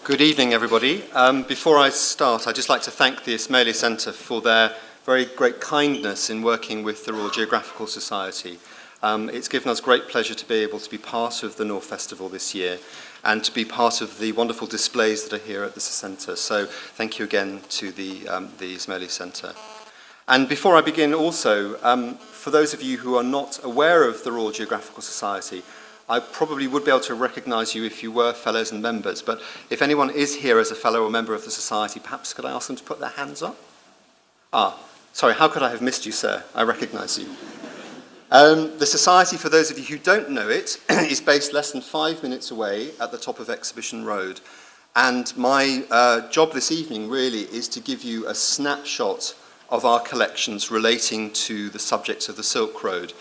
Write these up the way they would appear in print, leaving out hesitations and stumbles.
Good evening, everybody. Before I start, I'd just like to thank the Ismaili Centre for their very great kindness in working with the Royal Geographical Society. It's given us great pleasure to be able to be part of the Nour Festival this year and to be part of the wonderful displays that are here at the Centre. So thank you again to the Ismaili Centre. And before I begin also, for those of you who are not aware of the Royal Geographical Society, I probably would be able to recognise you if you were fellows and members, but if anyone is here as a fellow or member of the Society, perhaps could I ask them to put their hands up? Sorry, how could I have missed you, sir? I recognise you. The Society, for those of you who don't know it, is based less than 5 minutes away at the top of Exhibition Road. And my job this evening really is to give you a snapshot of our collections relating to the subjects of the Silk Road.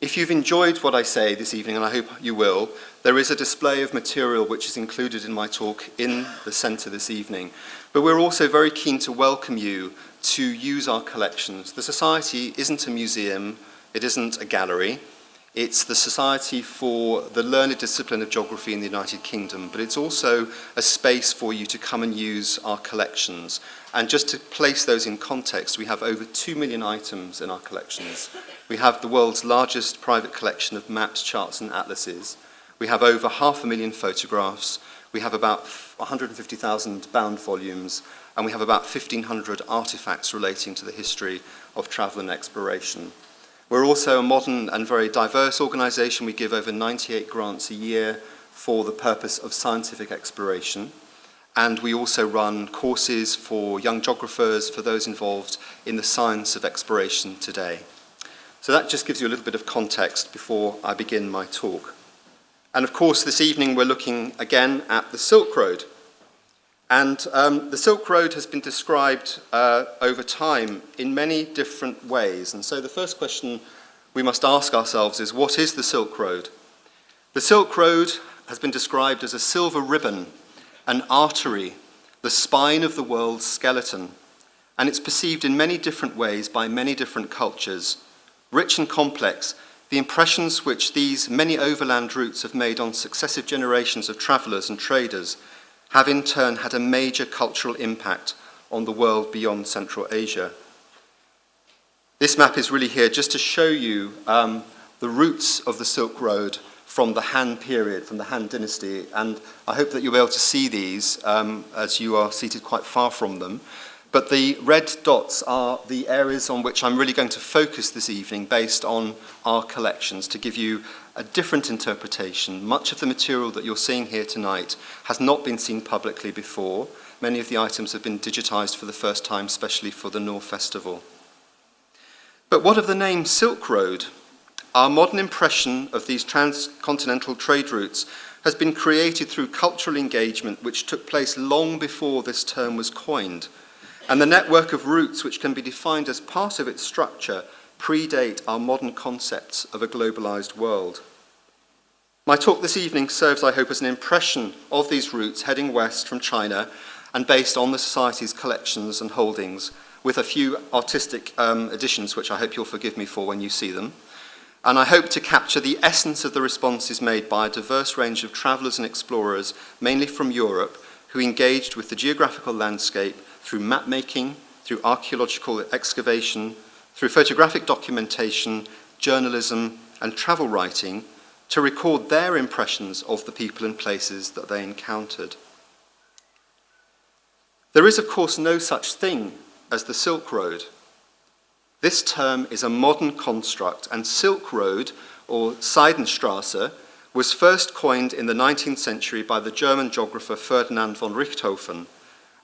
If you've enjoyed what I say this evening, and I hope you will, there is a display of material which is included in my talk in the centre this evening. But we're also very keen to welcome you to use our collections. The Society isn't a museum, it isn't a gallery. It's the Society for the learned discipline of geography in the United Kingdom, but it's also a space for you to come and use our collections. And just to place those in context, we have over 2 million items in our collections. We have the world's largest private collection of maps, charts and atlases. We have over 500,000 photographs. We have about 150,000 bound volumes, and we have about 1,500 artifacts relating to the history of travel and exploration. We're also a modern and very diverse organisation. We give over 98 grants a year for the purpose of scientific exploration. And we also run courses for young geographers, for those involved in the science of exploration today. So that just gives you a little bit of context before I begin my talk. And of course, this evening we're looking again at the Silk Road. And the Silk Road has been described over time in many different ways. And so the first question we must ask ourselves is, what is the Silk Road? The Silk Road has been described as a silver ribbon, an artery, the spine of the world's skeleton. And it's perceived in many different ways by many different cultures. Rich and complex, the impressions which these many overland routes have made on successive generations of travellers and traders have in turn had a major cultural impact on the world beyond Central Asia. This map is really here just to show you the roots of the Silk Road from the Han period, from the Han dynasty, and I hope that you'll be able to see these as you are seated quite far from them. But the red dots are the areas on which I'm really going to focus this evening based on our collections to give you a different interpretation. Much of the material that you're seeing here tonight has not been seen publicly before. Many of the items have been digitised for the first time, especially for the Nour Festival. But what of the name Silk Road? Our modern impression of these transcontinental trade routes has been created through cultural engagement which took place long before this term was coined. And the network of routes which can be defined as part of its structure predate our modern concepts of a globalised world. My talk this evening serves, I hope, as an impression of these routes heading west from China and based on the Society's collections and holdings, with a few artistic additions which I hope you'll forgive me for when you see them. And I hope to capture the essence of the responses made by a diverse range of travellers and explorers, mainly from Europe, who engaged with the geographical landscape through map making, through archaeological excavation, through photographic documentation, journalism and travel writing to record their impressions of the people and places that they encountered. There is, of course, no such thing as the Silk Road. This term is a modern construct, and Silk Road, or Seidenstrasse, was first coined in the 19th century by the German geographer Ferdinand von Richthofen,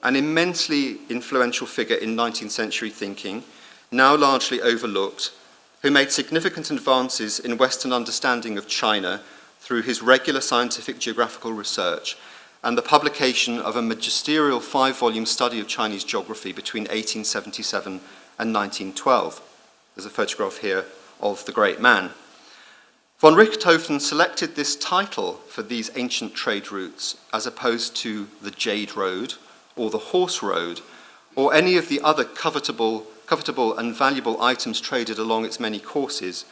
an immensely influential figure in 19th century thinking, now largely overlooked, who made significant advances in Western understanding of China through his regular scientific geographical research and the publication of a magisterial 5-volume study of Chinese geography between 1877 and 1912. There's a photograph here of the great man. Von Richthofen selected this title for these ancient trade routes as opposed to the Jade Road or the Horse Road or any of the other covetable and valuable items traded along its many courses,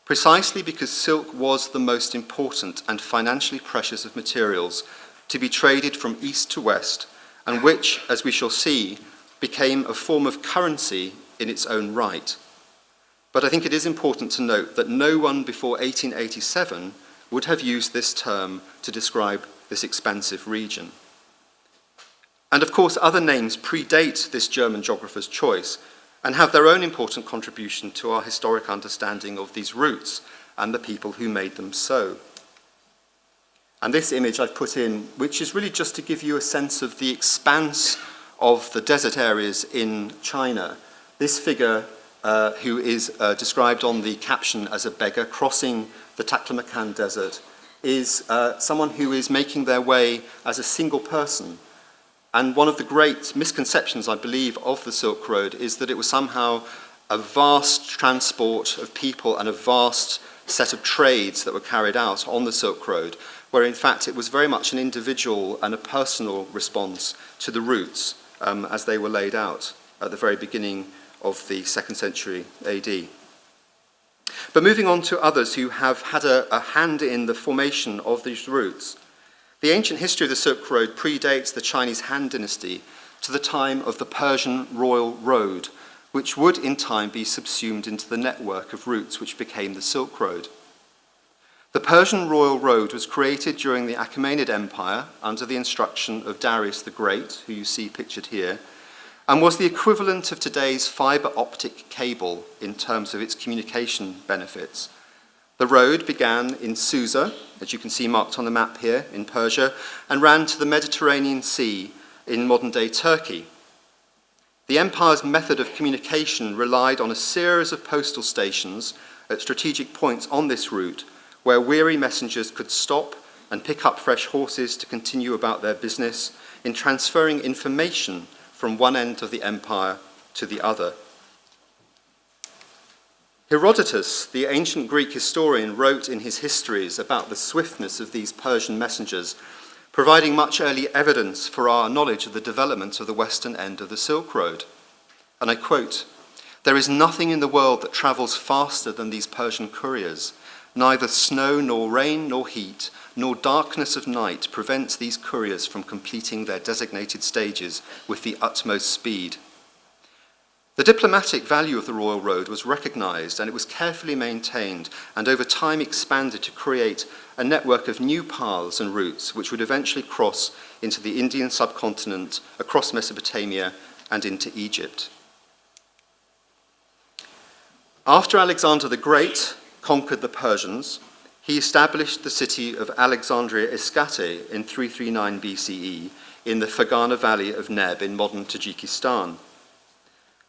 precisely because silk was the most important and financially precious of materials to be traded from east to west, and which, as we shall see, became a form of currency in its own right. But I think it is important to note that no one before 1887 would have used this term to describe this expansive region. And of course, other names predate this German geographer's choice and have their own important contribution to our historic understanding of these routes and the people who made them so. And this image I've put in, which is really just to give you a sense of the expanse of the desert areas in China. This figure, who is described on the caption as a beggar crossing the Taklamakan Desert, is someone who is making their way as a single person. And one of the great misconceptions, I believe, of the Silk Road is that it was somehow a vast transport of people and a vast set of trades that were carried out on the Silk Road, where in fact it was very much an individual and a personal response to the routes as they were laid out at the very beginning of the 2nd century AD. But moving on to others who have had a hand in the formation of these routes, the ancient history of the Silk Road predates the Chinese Han Dynasty to the time of the Persian Royal Road, which would in time be subsumed into the network of routes which became the Silk Road. The Persian Royal Road was created during the Achaemenid Empire under the instruction of Darius the Great, who you see pictured here, and was the equivalent of today's fibre optic cable in terms of its communication benefits. The road began in Susa, as you can see marked on the map here, in Persia, and ran to the Mediterranean Sea in modern-day Turkey. The empire's method of communication relied on a series of postal stations at strategic points on this route, where weary messengers could stop and pick up fresh horses to continue about their business in transferring information from one end of the empire to the other. Herodotus, the ancient Greek historian, wrote in his histories about the swiftness of these Persian messengers, providing much early evidence for our knowledge of the development of the western end of the Silk Road. And I quote, "There is nothing in the world that travels faster than these Persian couriers. Neither snow nor rain nor heat nor darkness of night prevents these couriers from completing their designated stages with the utmost speed." The diplomatic value of the Royal Road was recognised, and it was carefully maintained and over time expanded to create a network of new paths and routes which would eventually cross into the Indian subcontinent, across Mesopotamia and into Egypt. After Alexander the Great conquered the Persians, he established the city of Alexandria Iskate in 339 BCE in the Fergana Valley of Neb in modern Tajikistan.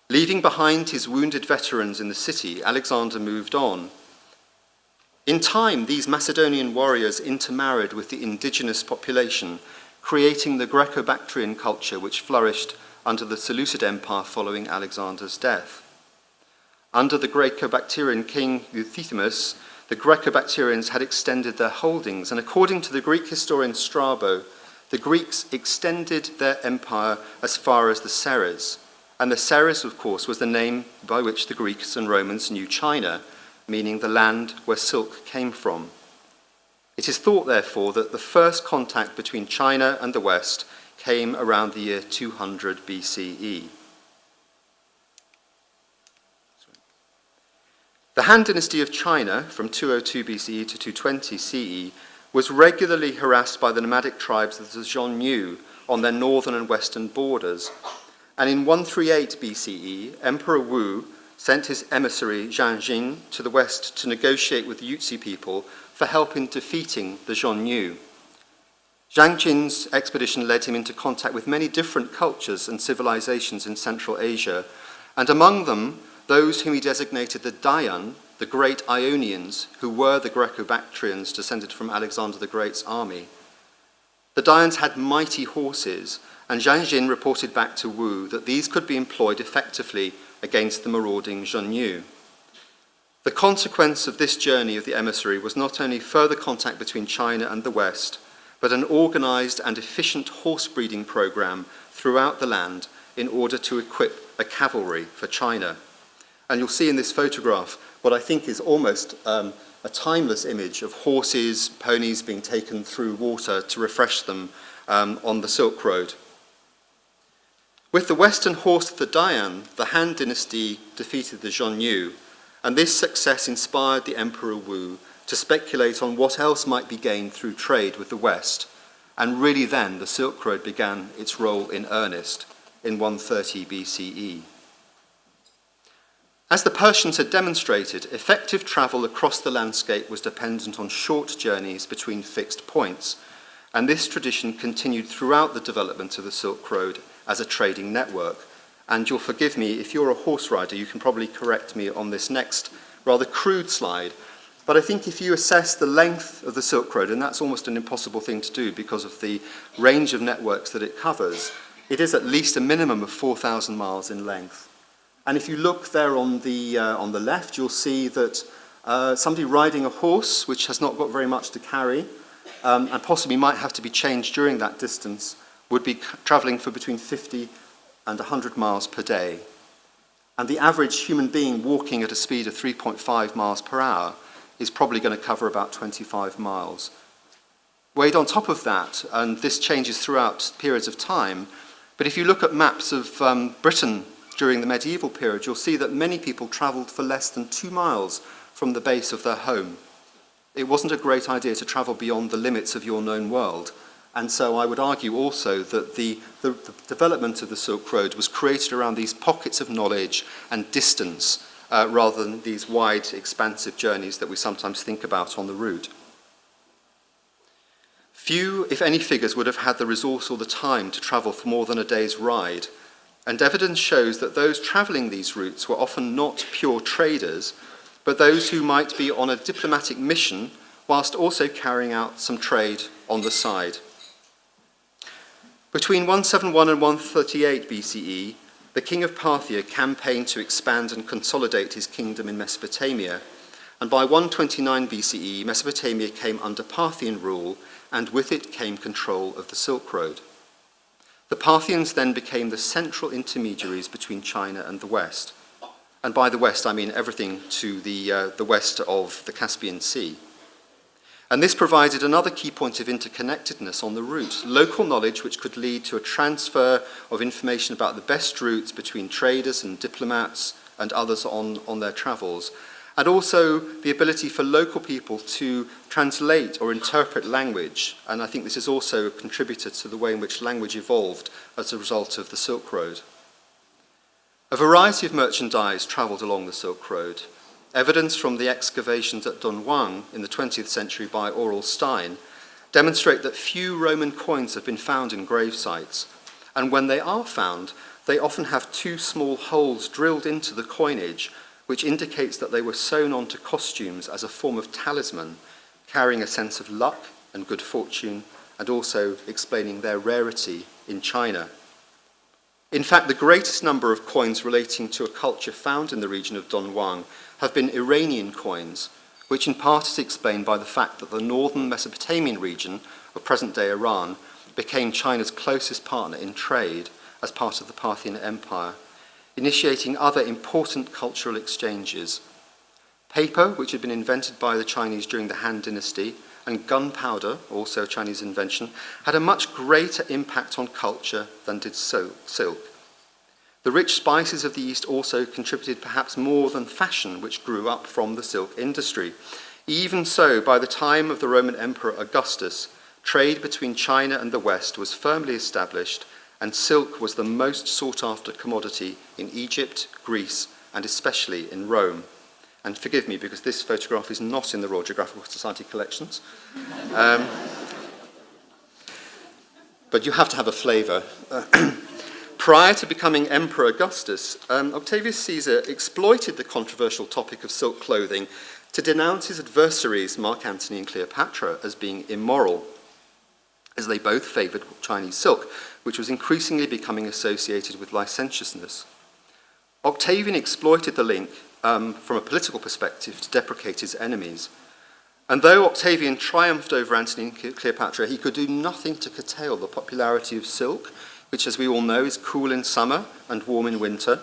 Leaving behind his wounded veterans in the city, Alexander moved on. In time, these Macedonian warriors intermarried with the indigenous population, creating the Greco-Bactrian culture which flourished under the Seleucid Empire following Alexander's death. Under the Greco-Bactrian king Euthydemus, the Greco-Bactrians had extended their holdings, and according to the Greek historian Strabo, the Greeks extended their empire as far as the Ceres. And the Ceres, of course, was the name by which the Greeks and Romans knew China, meaning the land where silk came from. It is thought, therefore, that the first contact between China and the West came around the year 200 BCE. The Han Dynasty of China, from 202 BCE to 220 CE, was regularly harassed by the nomadic tribes of the Xiongnu on their northern and western borders. And in 138 BCE, Emperor Wu sent his emissary Zhang Jin to the west to negotiate with the Yutzi people for help in defeating the Xiongnu. Zhang Jin's expedition led him into contact with many different cultures and civilizations in Central Asia, and among them, those whom he designated the Dayan, the great Ionians, who were the Greco-Bactrians descended from Alexander the Great's army. The Dayans had mighty horses, and Zhang Jin reported back to Wu that these could be employed effectively against the marauding Xiongnu. The consequence of this journey of the emissary was not only further contact between China and the West, but an organized and efficient horse breeding program throughout the land in order to equip a cavalry for China. And you'll see in this photograph what I think is almost a timeless image of horses, ponies being taken through water to refresh them, on the Silk Road. With the western horse of the Dian, the Han dynasty defeated the Xiongnu, and this success inspired the Emperor Wu to speculate on what else might be gained through trade with the West, and really then the Silk Road began its role in earnest in 130 BCE. As the Persians had demonstrated, effective travel across the landscape was dependent on short journeys between fixed points, and this tradition continued throughout the development of the Silk Road as a trading network. And you'll forgive me, if you're a horse rider, you can probably correct me on this next rather crude slide, but I think if you assess the length of the Silk Road, and that's almost an impossible thing to do because of the range of networks that it covers, it is at least a minimum of 4,000 miles in length. And if you look there on the left, you'll see that somebody riding a horse, which has not got very much to carry, and possibly might have to be changed during that distance, would be travelling for between 50 and 100 miles per day. And the average human being walking at a speed of 3.5 miles per hour is probably going to cover about 25 miles. Weighed on top of that, and this changes throughout periods of time, but if you look at maps of Britain during the medieval period, you'll see that many people travelled for less than 2 miles from the base of their home. It wasn't a great idea to travel beyond the limits of your known world. And so I would argue also that the development of the Silk Road was created around these pockets of knowledge and distance rather than these wide, expansive journeys that we sometimes think about on the route. Few, if any, figures would have had the resource or the time to travel for more than a day's ride, and evidence shows that those travelling these routes were often not pure traders, but those who might be on a diplomatic mission whilst also carrying out some trade on the side. Between 171 and 138 BCE, the king of Parthia campaigned to expand and consolidate his kingdom in Mesopotamia, and by 129 BCE, Mesopotamia came under Parthian rule, and with it came control of the Silk Road. The Parthians then became the central intermediaries between China and the West, and by the West I mean everything to the west of the Caspian Sea. And this provided another key point of interconnectedness on the route, local knowledge which could lead to a transfer of information about the best routes between traders and diplomats and others on their travels, and also the ability for local people to translate or interpret language. And I think this is also a contributor to the way in which language evolved as a result of the Silk Road. A variety of merchandise travelled along the Silk Road. Evidence from the excavations at Dunhuang in the 20th century by Aurel Stein demonstrate that few Roman coins have been found in grave sites, and when they are found, they often have 2 small holes drilled into the coinage, which indicates that they were sewn onto costumes as a form of talisman, carrying a sense of luck and good fortune, and also explaining their rarity in China. In fact, the greatest number of coins relating to a culture found in the region of Dunhuang have been Iranian coins, which in part is explained by the fact that the northern Mesopotamian region of present-day Iran became China's closest partner in trade as part of the Parthian Empire, initiating other important cultural exchanges. Paper, which had been invented by the Chinese during the Han Dynasty, and gunpowder, also a Chinese invention, had a much greater impact on culture than did silk. The rich spices of the East also contributed perhaps more than fashion, which grew up from the silk industry. Even so, by the time of the Roman Emperor Augustus, trade between China and the West was firmly established, and silk was the most sought-after commodity in Egypt, Greece, and especially in Rome. And forgive me, because this photograph is not in the Royal Geographical Society collections. But you have to have a flavour. Prior to becoming Emperor Augustus, Octavius Caesar exploited the controversial topic of silk clothing to denounce his adversaries, Mark Antony and Cleopatra, as being immoral, as they both favoured Chinese silk, which was increasingly becoming associated with licentiousness. Octavian exploited the link from a political perspective to deprecate his enemies. And though Octavian triumphed over Antony and Cleopatra, he could do nothing to curtail the popularity of silk, which, as we all know, is cool in summer and warm in winter.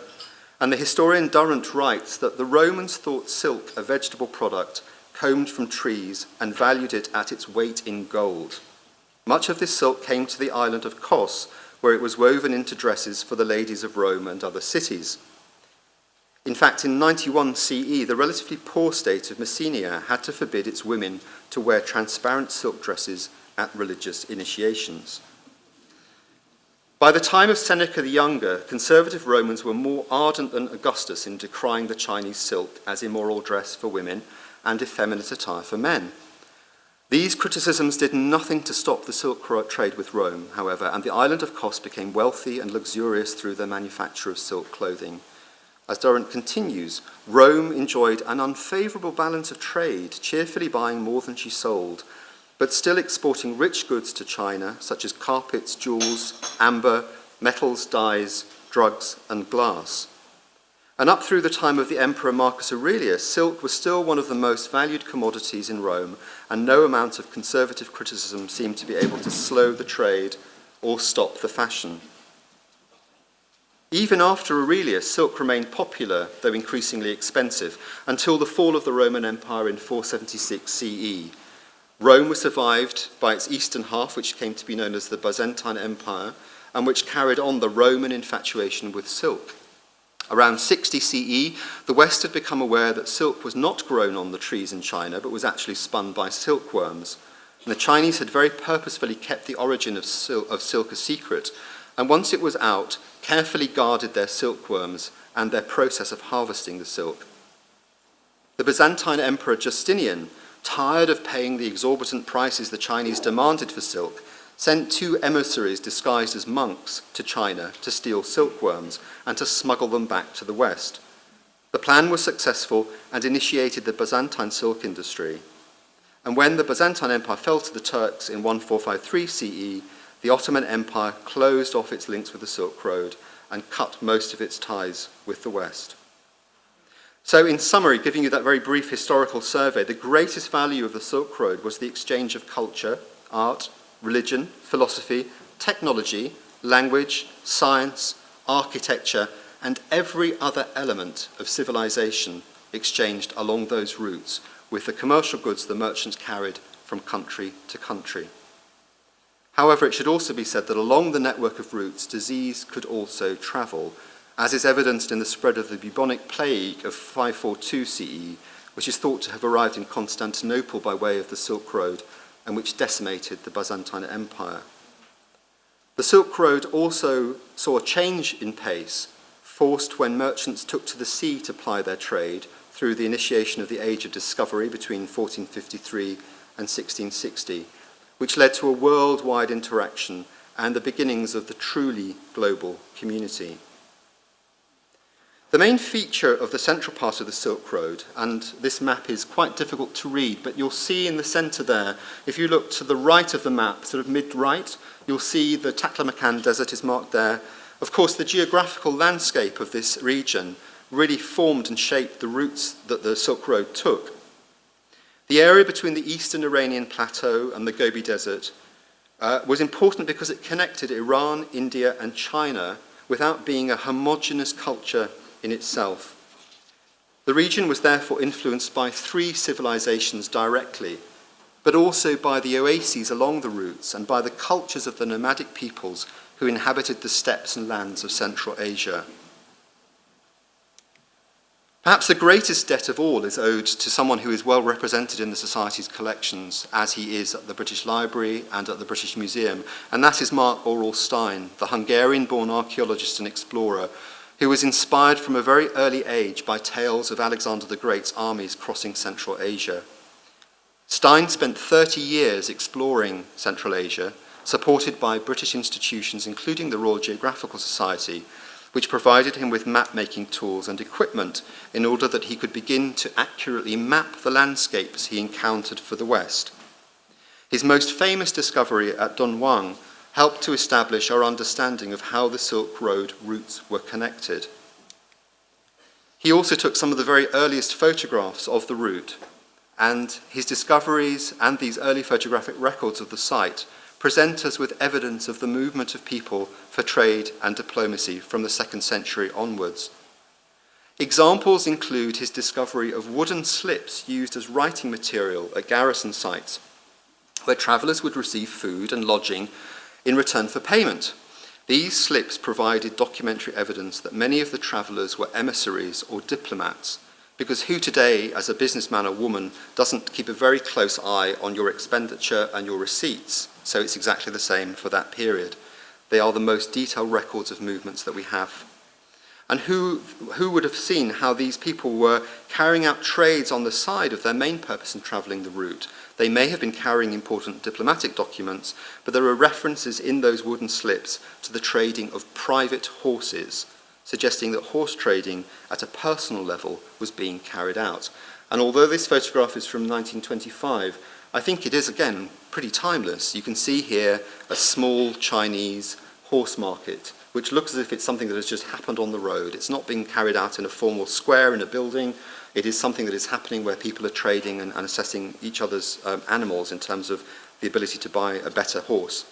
And the historian Durrant writes that the Romans thought silk a vegetable product combed from trees and valued it at its weight in gold. Much of this silk came to the island of Kos, where it was woven into dresses for the ladies of Rome and other cities. In fact, in 91 CE, the relatively poor state of Messenia had to forbid its women to wear transparent silk dresses at religious initiations. By the time of Seneca the Younger, conservative Romans were more ardent than Augustus in decrying the Chinese silk as immoral dress for women and effeminate attire for men. These criticisms did nothing to stop the silk trade with Rome, however, and the island of Kos became wealthy and luxurious through their manufacture of silk clothing. As Durrant continues, Rome enjoyed an unfavourable balance of trade, cheerfully buying more than she sold, but still exporting rich goods to China, such as carpets, jewels, amber, metals, dyes, drugs, and glass. And up through the time of the Emperor Marcus Aurelius, silk was still one of the most valued commodities in Rome, and no amount of conservative criticism seemed to be able to slow the trade or stop the fashion. Even after Aurelius, silk remained popular, though increasingly expensive, until the fall of the Roman Empire in 476 CE. Rome was survived by its eastern half, which came to be known as the Byzantine Empire, and which carried on the Roman infatuation with silk. Around 60 CE, the West had become aware that silk was not grown on the trees in China, but was actually spun by silkworms. And the Chinese had very purposefully kept the origin of silk a secret, and once it was out, carefully guarded their silkworms and their process of harvesting the silk. The Byzantine Emperor Justinian, tired of paying the exorbitant prices the Chinese demanded for silk, sent 2 emissaries disguised as monks to China to steal silkworms and to smuggle them back to the West. The plan was successful and initiated the Byzantine silk industry. And when the Byzantine Empire fell to the Turks in 1453 CE, the Ottoman Empire closed off its links with the Silk Road and cut most of its ties with the West. So in summary, giving you that very brief historical survey, the greatest value of the Silk Road was the exchange of culture, art, religion, philosophy, technology, language, science, architecture, and every other element of civilization exchanged along those routes with the commercial goods the merchants carried from country to country. However, it should also be said that along the network of routes, disease could also travel, as is evidenced in the spread of the bubonic plague of 542 CE, which is thought to have arrived in Constantinople by way of the Silk Road and which decimated the Byzantine Empire. The Silk Road also saw a change in pace, forced when merchants took to the sea to ply their trade through the initiation of the Age of Discovery between 1453 and 1660, which led to a worldwide interaction and the beginnings of the truly global community. The main feature of the central part of the Silk Road, and this map is quite difficult to read, but you'll see in the centre there, if you look to the right of the map, sort of mid-right, you'll see the Taklamakan Desert is marked there. Of course, the geographical landscape of this region really formed and shaped the routes that the Silk Road took. The area between the eastern Iranian plateau and the Gobi Desert was important because it connected Iran, India, and China without being a homogeneous culture in itself. The region was therefore influenced by 3 civilizations directly, but also by the oases along the routes and by the cultures of the nomadic peoples who inhabited the steppes and lands of Central Asia. Perhaps the greatest debt of all is owed to someone who is well represented in the Society's collections, as he is at the British Library and at the British Museum, and that is Mark Aurel Stein, the Hungarian-born archaeologist and explorer, who was inspired from a very early age by tales of Alexander the Great's armies crossing Central Asia. Stein spent 30 years exploring Central Asia, supported by British institutions, including the Royal Geographical Society, which provided him with map-making tools and equipment in order that he could begin to accurately map the landscapes he encountered for the West. His most famous discovery at Dunhuang helped to establish our understanding of how the Silk Road routes were connected. He also took some of the very earliest photographs of the route, and his discoveries and these early photographic records of the site present us with evidence of the movement of people for trade and diplomacy from the 2nd century onwards. Examples include his discovery of wooden slips used as writing material at garrison sites, where travellers would receive food and lodging in return for payment. These slips provided documentary evidence that many of the travellers were emissaries or diplomats, because who today, as a businessman or woman, doesn't keep a very close eye on your expenditure and your receipts? So it's exactly the same for that period. They are the most detailed records of movements that we have. And who would have seen how these people were carrying out trades on the side of their main purpose in travelling the route? They may have been carrying important diplomatic documents, but there are references in those wooden slips to the trading of private horses, suggesting that horse trading at a personal level was being carried out. And although this photograph is from 1925, I think it is, again, pretty timeless. You can see here a small Chinese horse market, which looks as if it's something that has just happened on the road. It's not being carried out in a formal square in a building. It is something that is happening where people are trading and assessing each other's animals in terms of the ability to buy a better horse.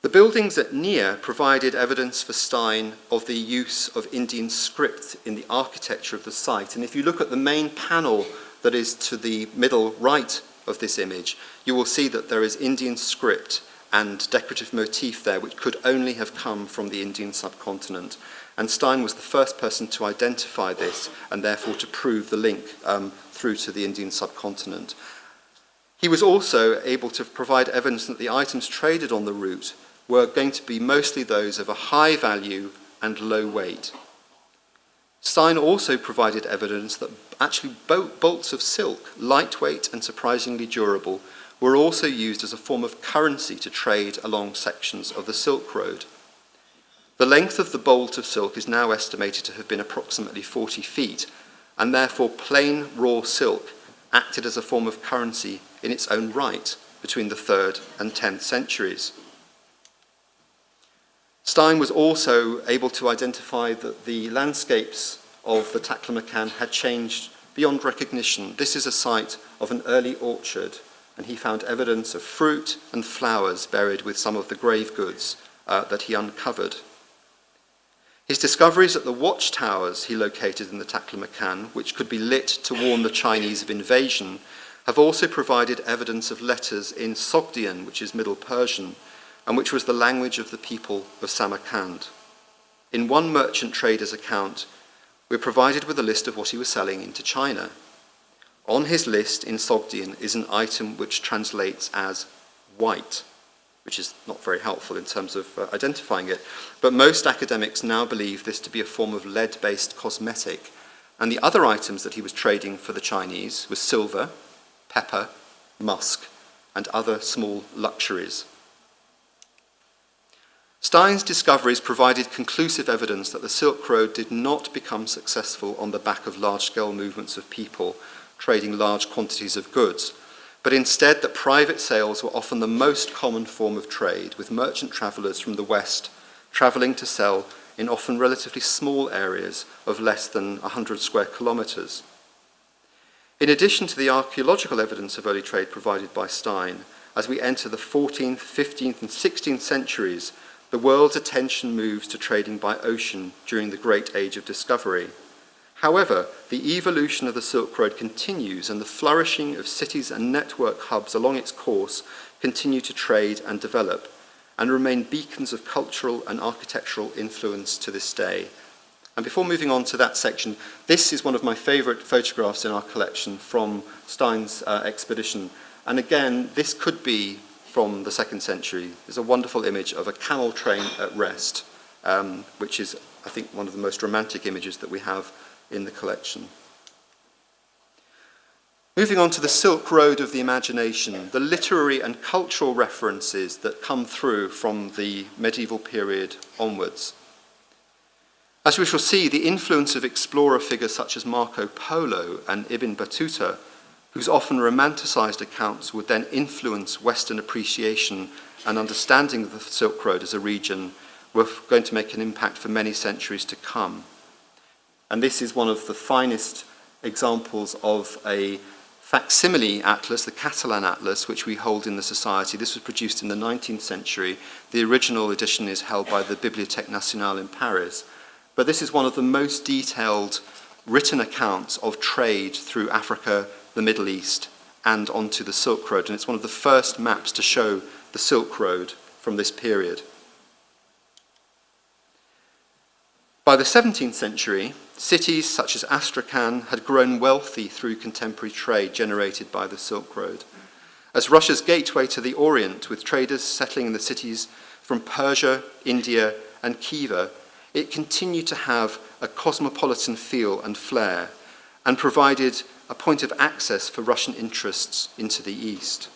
The buildings at Nia provided evidence for Stein of the use of Indian script in the architecture of the site. And if you look at the main panel that is to the middle right of this image, you will see that there is Indian script and decorative motif there, which could only have come from the Indian subcontinent. And Stein was the first person to identify this and therefore to prove the link through to the Indian subcontinent. He was also able to provide evidence that the items traded on the route were going to be mostly those of a high value and low weight. Stein also provided evidence that actually bolts of silk, lightweight and surprisingly durable, were also used as a form of currency to trade along sections of the Silk Road. The length of the bolt of silk is now estimated to have been approximately 40 feet, and therefore plain raw silk acted as a form of currency in its own right between the 3rd and 10th centuries. Stein was also able to identify that the landscapes of the Taklamakan had changed beyond recognition. This is a site of an early orchard, and he found evidence of fruit and flowers buried with some of the grave goods that he uncovered. His discoveries at the watchtowers he located in the Taklamakan, which could be lit to warn the Chinese of invasion, have also provided evidence of letters in Sogdian, which is Middle Persian, and which was the language of the people of Samarkand. In one merchant trader's account, we're provided with a list of what he was selling into China. On his list in Sogdian is an item which translates as white, which is not very helpful in terms of identifying it. But most academics now believe this to be a form of lead-based cosmetic. And the other items that he was trading for the Chinese was silver, pepper, musk, and other small luxuries. Stein's discoveries provided conclusive evidence that the Silk Road did not become successful on the back of large-scale movements of people trading large quantities of goods, but instead that private sales were often the most common form of trade, with merchant travellers from the West travelling to sell in often relatively small areas of less than 100 square kilometres. In addition to the archaeological evidence of early trade provided by Stein, as we enter the 14th, 15th and 16th centuries, the world's attention moves to trading by ocean during the Great Age of Discovery. However, the evolution of the Silk Road continues, and the flourishing of cities and network hubs along its course continue to trade and develop, and remain beacons of cultural and architectural influence to this day. And before moving on to that section, this is one of my favourite photographs in our collection from Stein's expedition. And again, this could be from the 2nd century. There's a wonderful image of a camel train at rest, which is, I think, one of the most romantic images that we have in the collection. Moving on to the Silk Road of the imagination, the literary and cultural references that come through from the medieval period onwards. As we shall see, the influence of explorer figures such as Marco Polo and Ibn Battuta, whose often romanticized accounts would then influence Western appreciation and understanding of the Silk Road as a region, were going to make an impact for many centuries to come. And this is one of the finest examples of a facsimile atlas, the Catalan atlas, which we hold in the Society. This was produced in the 19th century. The original edition is held by the Bibliothèque Nationale in Paris. But this is one of the most detailed written accounts of trade through Africa, the Middle East, and onto the Silk Road, and it's one of the first maps to show the Silk Road from this period. By the 17th century, cities such as Astrakhan had grown wealthy through contemporary trade generated by the Silk Road. As Russia's gateway to the Orient, with traders settling in the cities from Persia, India, and Khiva, it continued to have a cosmopolitan feel and flair, and provided a point of access for Russian interests into the East.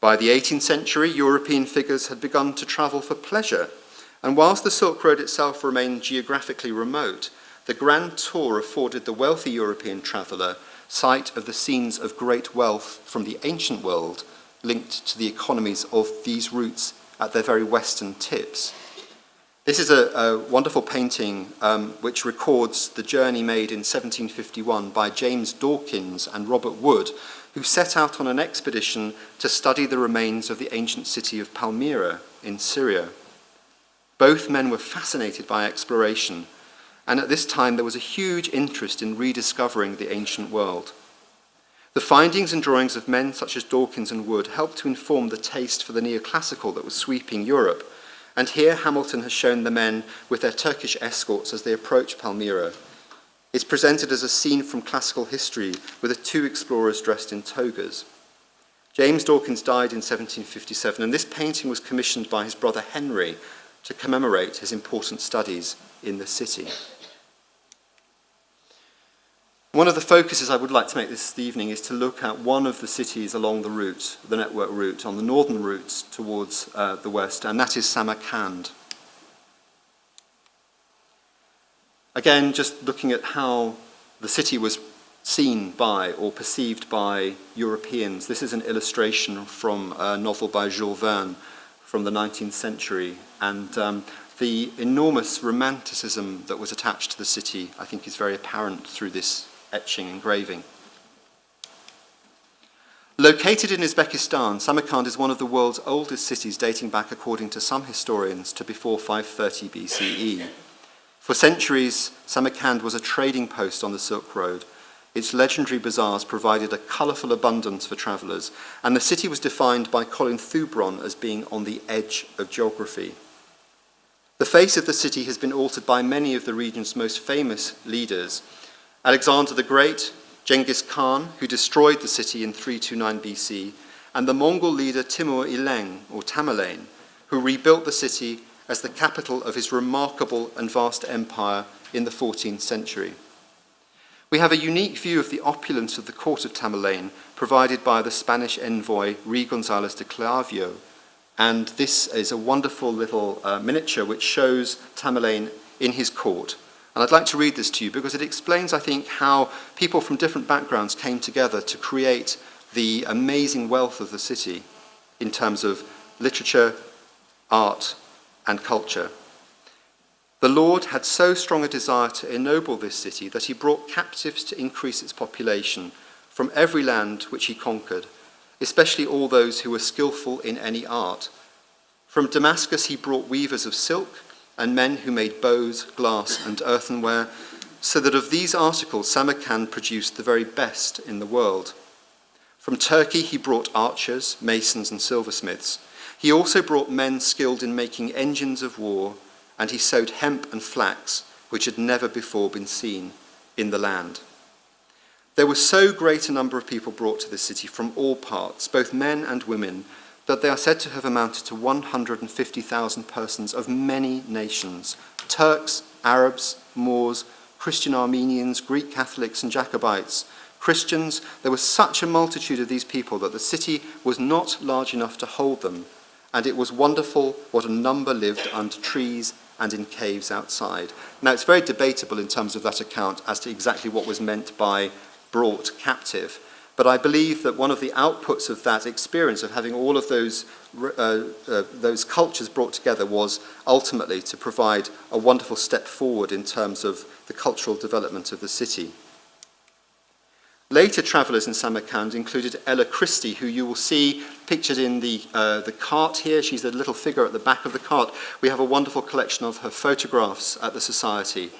By the 18th century, European figures had begun to travel for pleasure, and whilst the Silk Road itself remained geographically remote, the Grand Tour afforded the wealthy European traveller sight of the scenes of great wealth from the ancient world linked to the economies of these routes at their very western tips. This is a wonderful painting which records the journey made in 1751 by James Dawkins and Robert Wood, who set out on an expedition to study the remains of the ancient city of Palmyra in Syria. Both men were fascinated by exploration, and at this time there was a huge interest in rediscovering the ancient world. The findings and drawings of men such as Dawkins and Wood helped to inform the taste for the neoclassical that was sweeping Europe, and here Hamilton has shown the men with their Turkish escorts as they approach Palmyra. It's presented as a scene from classical history with the two explorers dressed in togas. James Dawkins died in 1757, and this painting was commissioned by his brother Henry to commemorate his important studies in the city. One of the focuses I would like to make this evening is to look at one of the cities along the route, the network route, on the northern route towards the west, and that is Samarkand. Again, just looking at how the city was seen by or perceived by Europeans. This is an illustration from a novel by Jules Verne from the 19th century, and the enormous romanticism that was attached to the city, I think, is very apparent through this etching engraving. Located in Uzbekistan, Samarkand is one of the world's oldest cities, dating back, according to some historians, to before 530 BCE. For centuries, Samarkand was a trading post on the Silk Road. Its legendary bazaars provided a colourful abundance for travellers, and the city was defined by Colin Thubron as being on the edge of geography. The face of the city has been altered by many of the region's most famous leaders. Alexander the Great, Genghis Khan, who destroyed the city in 329 BC, and the Mongol leader Timur Ileng, or Tamerlane, who rebuilt the city as the capital of his remarkable and vast empire in the 14th century. We have a unique view of the opulence of the court of Tamerlane, provided by the Spanish envoy Ruy González de Clavijo, and this is a wonderful little miniature which shows Tamerlane in his court. And I'd like to read this to you because it explains, I think, how people from different backgrounds came together to create the amazing wealth of the city in terms of literature, art, and culture. The Lord had so strong a desire to ennoble this city that he brought captives to increase its population from every land which he conquered, especially all those who were skillful in any art. From Damascus he brought weavers of silk and men who made bows, glass, and earthenware, so that of these articles Samarkand produced the very best in the world. From Turkey he brought archers, masons, and silversmiths. He also brought men skilled in making engines of war, and he sowed hemp and flax, which had never before been seen in the land. There was so great a number of people brought to the city from all parts, both men and women, that they are said to have amounted to 150,000 persons of many nations: Turks, Arabs, Moors, Christian Armenians, Greek Catholics, and Jacobites. Christians, there was such a multitude of these people that the city was not large enough to hold them, and it was wonderful what a number lived under trees and in caves outside. Now, it's very debatable in terms of that account as to exactly what was meant by brought captive. But I believe that one of the outputs of that experience of having all of those cultures brought together was ultimately to provide a wonderful step forward in terms of the cultural development of the city. Later travellers in Samarkand included Ella Christie, who you will see pictured in the cart here. She's a little figure at the back of the cart. We have a wonderful collection of her photographs at the Society.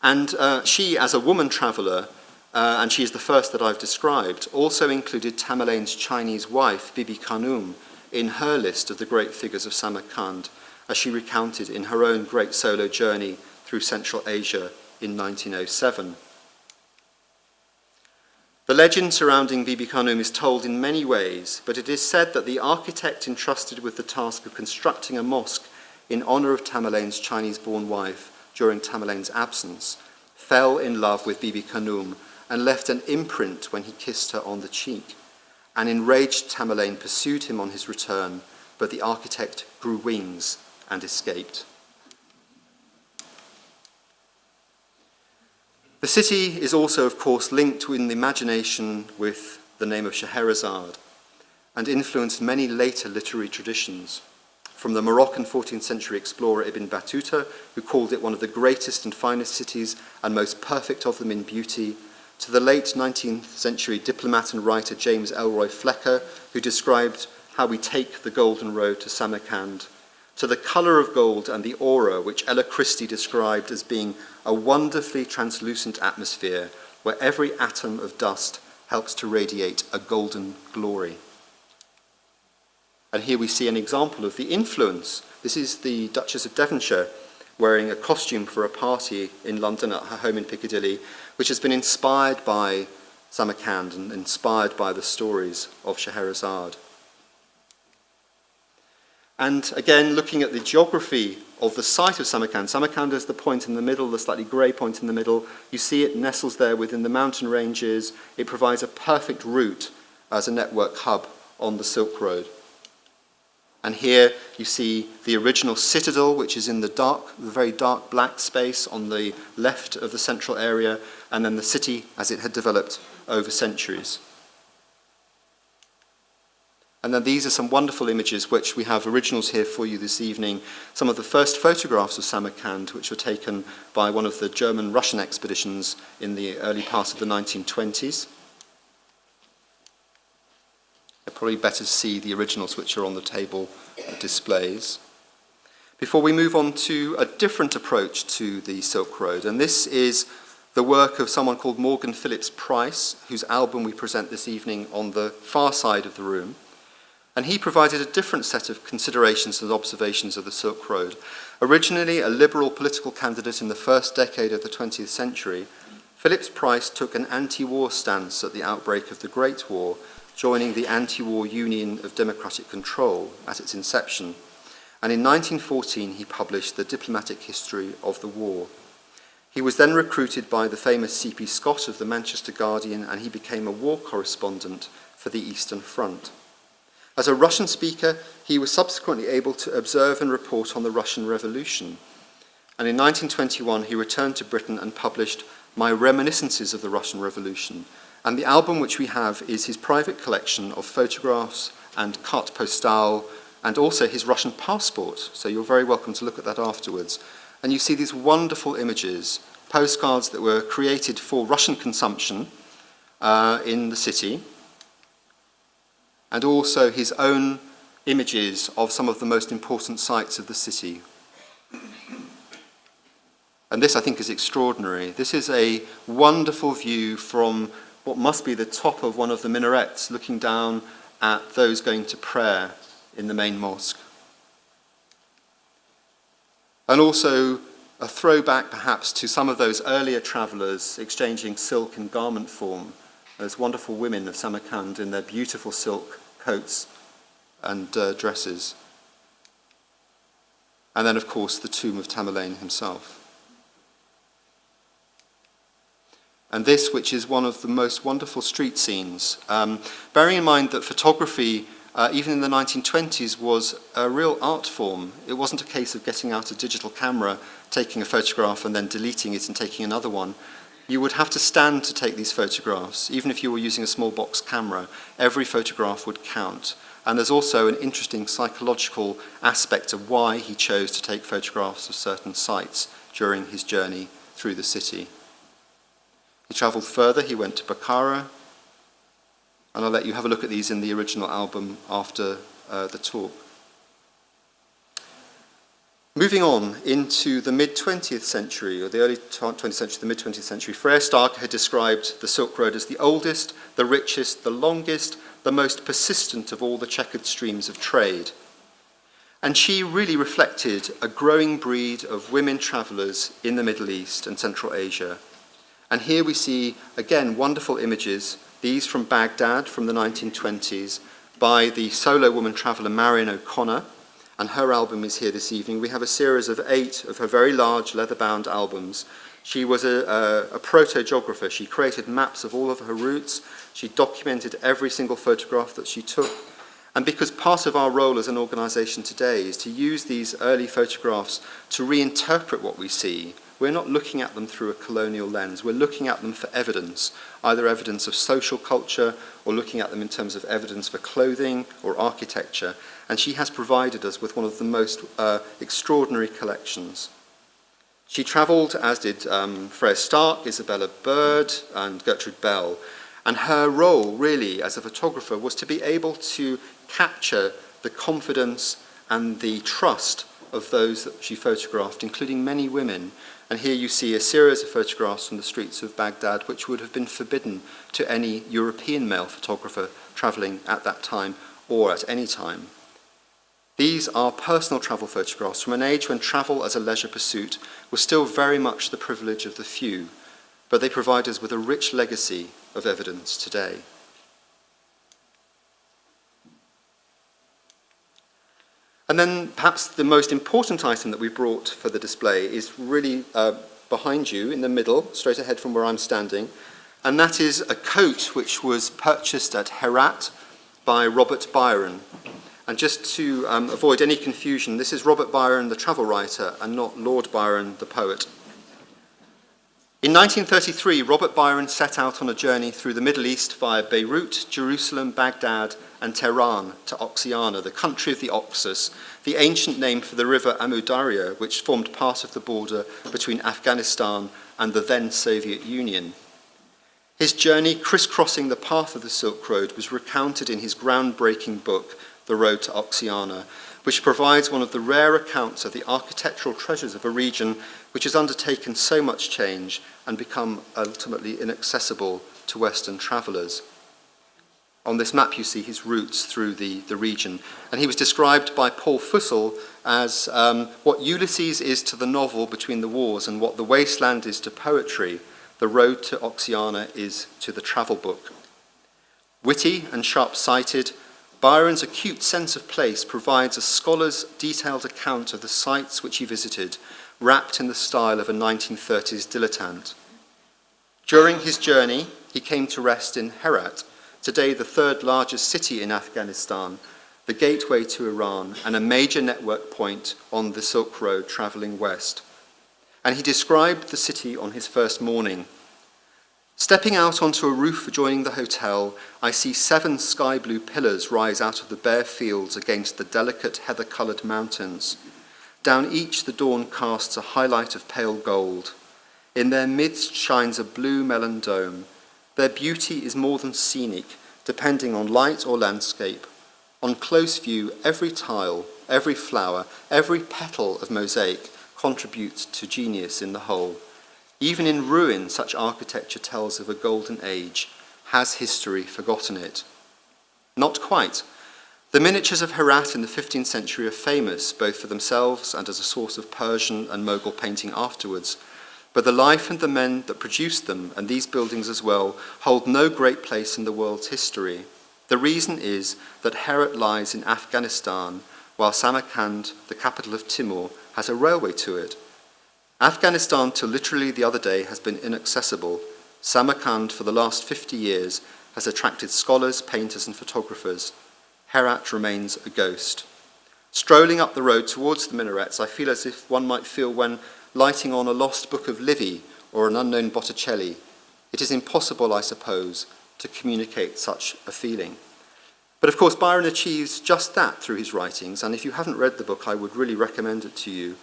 And she, as a woman traveller, and she is the first that I've described, also included Tamerlane's Chinese wife, Bibi Khanum, in her list of the great figures of Samarkand, as she recounted in her own great solo journey through Central Asia in 1907. The legend surrounding Bibi Khanum is told in many ways, but it is said that the architect entrusted with the task of constructing a mosque in honour of Tamerlane's Chinese-born wife during Tamerlane's absence fell in love with Bibi Khanum and left an imprint when he kissed her on the cheek. An enraged Tamerlane pursued him on his return, but the architect grew wings and escaped. The city is also, of course, linked in the imagination with the name of Scheherazade and influenced many later literary traditions, from the Moroccan 14th century explorer Ibn Battuta, who called it one of the greatest and finest cities and most perfect of them in beauty, to the late 19th century diplomat and writer James Elroy Flecker, who described how we take the golden road to Samarkand, to the colour of gold and the aura which Ella Christie described as being a wonderfully translucent atmosphere where every atom of dust helps to radiate a golden glory. And here we see an example of the influence. This is the Duchess of Devonshire wearing a costume for a party in London at her home in Piccadilly, which has been inspired by Samarkand and inspired by the stories of Scheherazade. And again, looking at the geography of the site of Samarkand, Samarkand is the point in the middle, the slightly grey point in the middle. You see it nestles there within the mountain ranges. It provides a perfect route as a network hub on the Silk Road. And here you see the original citadel, which is in the very dark black space on the left of the central area, and then the city as it had developed over centuries. And then these are some wonderful images, which we have originals here for you this evening. Some of the first photographs of Samarkand, which were taken by one of the German-Russian expeditions in the early part of the 1920s. It's probably better to see the originals which are on the table displays. Before we move on to a different approach to the Silk Road, and this is the work of someone called Morgan Phillips Price, whose album we present this evening on the far side of the room. And he provided a different set of considerations and observations of the Silk Road. Originally a liberal political candidate in the first decade of the 20th century, Phillips Price took an anti-war stance at the outbreak of the Great War, joining the Anti-War Union of Democratic Control at its inception. And in 1914 he published The Diplomatic History of the War. He was then recruited by the famous C.P. Scott of the Manchester Guardian, and he became a war correspondent for the Eastern Front. As a Russian speaker, he was subsequently able to observe and report on the Russian Revolution. And in 1921, he returned to Britain and published My Reminiscences of the Russian Revolution. And the album which we have is his private collection of photographs and carte postale, and also his Russian passport. So you're very welcome to look at that afterwards. And you see these wonderful images, postcards that were created for Russian consumption in the city, and also his own images of some of the most important sites of the city. And this, I think, is extraordinary. This is a wonderful view from what must be the top of one of the minarets, looking down at those going to prayer in the main mosque. And also a throwback, perhaps, to some of those earlier travellers exchanging silk in garment form, those wonderful women of Samarkand in their beautiful silk coats and dresses. And then, of course, the tomb of Tamerlane himself. And this, which is one of the most wonderful street scenes, bearing in mind that photography, even in the 1920s, was a real art form. It wasn't a case of getting out a digital camera, taking a photograph and then deleting it and taking another one. You would have to stand to take these photographs. Even if you were using a small box camera, every photograph would count. And there's also an interesting psychological aspect of why he chose to take photographs of certain sites during his journey through the city. He travelled further, he went to Bukhara, and I'll let you have a look at these in the original album after the talk. Moving on into the mid-20th century, or the early 20th century, the mid-20th century, Freya Stark had described the Silk Road as the oldest, the richest, the longest, the most persistent of all the checkered streams of trade. And she really reflected a growing breed of women travellers in the Middle East and Central Asia. And here we see, again, wonderful images, these from Baghdad from the 1920s, by the solo woman traveller Marion O'Connor, and her album is here this evening. We have a series of 8 of her very large leather-bound albums. She was a proto-geographer. She created maps of all of her routes. She documented every single photograph that she took. And because part of our role as an organisation today is to use these early photographs to reinterpret what we see, we're not looking at them through a colonial lens. We're looking at them for evidence, either evidence of social culture or looking at them in terms of evidence for clothing or architecture. And she has provided us with one of the most extraordinary collections. She travelled, as did Freya Stark, Isabella Bird, and Gertrude Bell. And her role, really, as a photographer, was to be able to capture the confidence and the trust of those that she photographed, including many women. And here you see a series of photographs from the streets of Baghdad, which would have been forbidden to any European male photographer travelling at that time or at any time. These are personal travel photographs from an age when travel as a leisure pursuit was still very much the privilege of the few, but they provide us with a rich legacy of evidence today. And then perhaps the most important item that we brought for the display is really behind you in the middle, straight ahead from where I'm standing, and that is a coat which was purchased at Herat by Robert Byron. And just to avoid any confusion, this is Robert Byron, the travel writer, and not Lord Byron, the poet. In 1933, Robert Byron set out on a journey through the Middle East via Beirut, Jerusalem, Baghdad, and Tehran to Oxiana, the country of the Oxus, the ancient name for the river Amu Darya, which formed part of the border between Afghanistan and the then Soviet Union. His journey, crisscrossing the path of the Silk Road, was recounted in his groundbreaking book, The Road to Oxiana, which provides one of the rare accounts of the architectural treasures of a region which has undertaken so much change and become ultimately inaccessible to Western travellers. On this map you see his routes through the region, and he was described by Paul Fussell as what Ulysses is to the novel Between the Wars and what the wasteland is to poetry, The Road to Oxiana is to the travel book. Witty and sharp-sighted, Byron's acute sense of place provides a scholar's detailed account of the sites which he visited, wrapped in the style of a 1930s dilettante. During his journey, he came to rest in Herat, today the 3rd largest city in Afghanistan, the gateway to Iran, and a major network point on the Silk Road travelling west. And he described the city on his first morning. Stepping out onto a roof adjoining the hotel, I see 7 sky-blue pillars rise out of the bare fields against the delicate heather-coloured mountains. Down each the dawn casts a highlight of pale gold. In their midst shines a blue melon dome. Their beauty is more than scenic, depending on light or landscape. On close view, every tile, every flower, every petal of mosaic contributes to genius in the whole. Even in ruin, such architecture tells of a golden age. Has history forgotten it? Not quite. The miniatures of Herat in the 15th century are famous, both for themselves and as a source of Persian and Mughal painting afterwards. But the life and the men that produced them, and these buildings as well, hold no great place in the world's history. The reason is that Herat lies in Afghanistan, while Samarkand, the capital of Timur, has a railway to it. Afghanistan, till literally the other day, has been inaccessible. Samarkand, for the last 50 years, has attracted scholars, painters, and photographers. Herat remains a ghost. Strolling up the road towards the minarets, I feel as if one might feel when lighting on a lost book of Livy or an unknown Botticelli. It is impossible, I suppose, to communicate such a feeling. But of course, Byron achieves just that through his writings, and if you haven't read the book, I would really recommend it to you.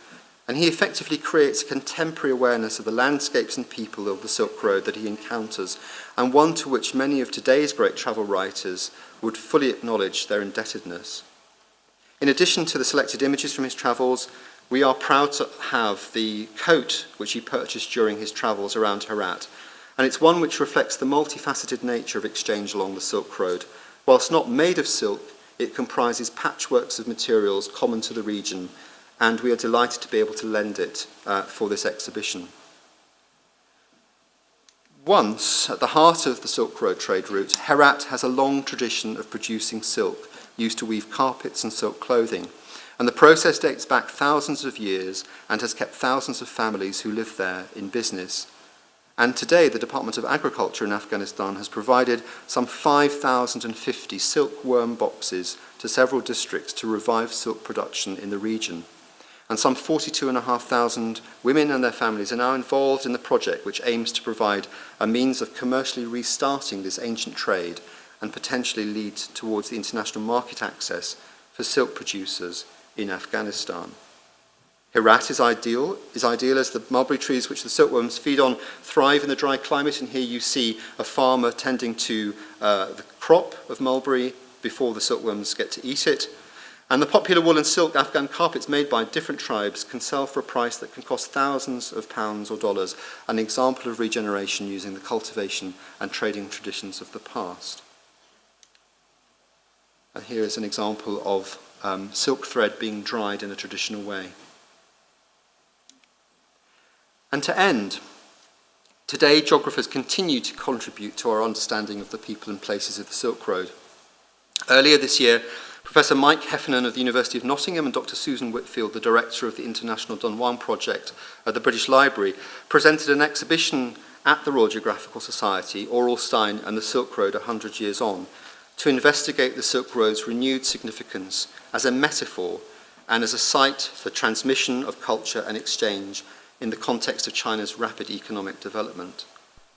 And he effectively creates a contemporary awareness of the landscapes and people of the Silk Road that he encounters, and one to which many of today's great travel writers would fully acknowledge their indebtedness. In addition to the selected images from his travels, we are proud to have the coat which he purchased during his travels around Herat, and it's one which reflects the multifaceted nature of exchange along the Silk Road. Whilst not made of silk, it comprises patchworks of materials common to the region, and we are delighted to be able to lend it for this exhibition. Once at the heart of the Silk Road trade route, Herat has a long tradition of producing silk, used to weave carpets and silk clothing, and the process dates back thousands of years and has kept thousands of families who live there in business. And today, the Department of Agriculture in Afghanistan has provided some 5,050 silkworm boxes to several districts to revive silk production in the region. And some 42,500 women and their families are now involved in the project, which aims to provide a means of commercially restarting this ancient trade and potentially lead towards the international market access for silk producers in Afghanistan. Herat is ideal as the mulberry trees which the silkworms feed on thrive in the dry climate, and here you see a farmer tending to the crop of mulberry before the silkworms get to eat it. And the popular wool and silk Afghan carpets made by different tribes can sell for a price that can cost thousands of pounds or dollars, an example of regeneration using the cultivation and trading traditions of the past. And here is an example of silk thread being dried in a traditional way. And to end, today geographers continue to contribute to our understanding of the people and places of the Silk Road. Earlier this year, Professor Mike Heffernan of the University of Nottingham and Dr. Susan Whitfield, the director of the International Dunhuang Project at the British Library, presented an exhibition at the Royal Geographical Society, Orelstein and the Silk Road 100 years on, to investigate the Silk Road's renewed significance as a metaphor and as a site for transmission of culture and exchange in the context of China's rapid economic development.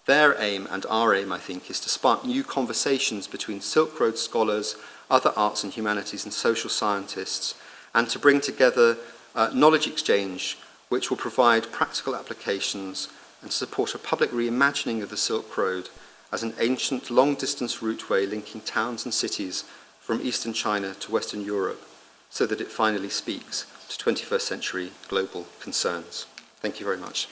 Their aim, and our aim, I think, is to spark new conversations between Silk Road scholars, other arts and humanities and social scientists, and to bring together knowledge exchange which will provide practical applications and support a public reimagining of the Silk Road as an ancient long-distance routeway linking towns and cities from eastern China to Western Europe, so that it finally speaks to 21st century global concerns. Thank you very much.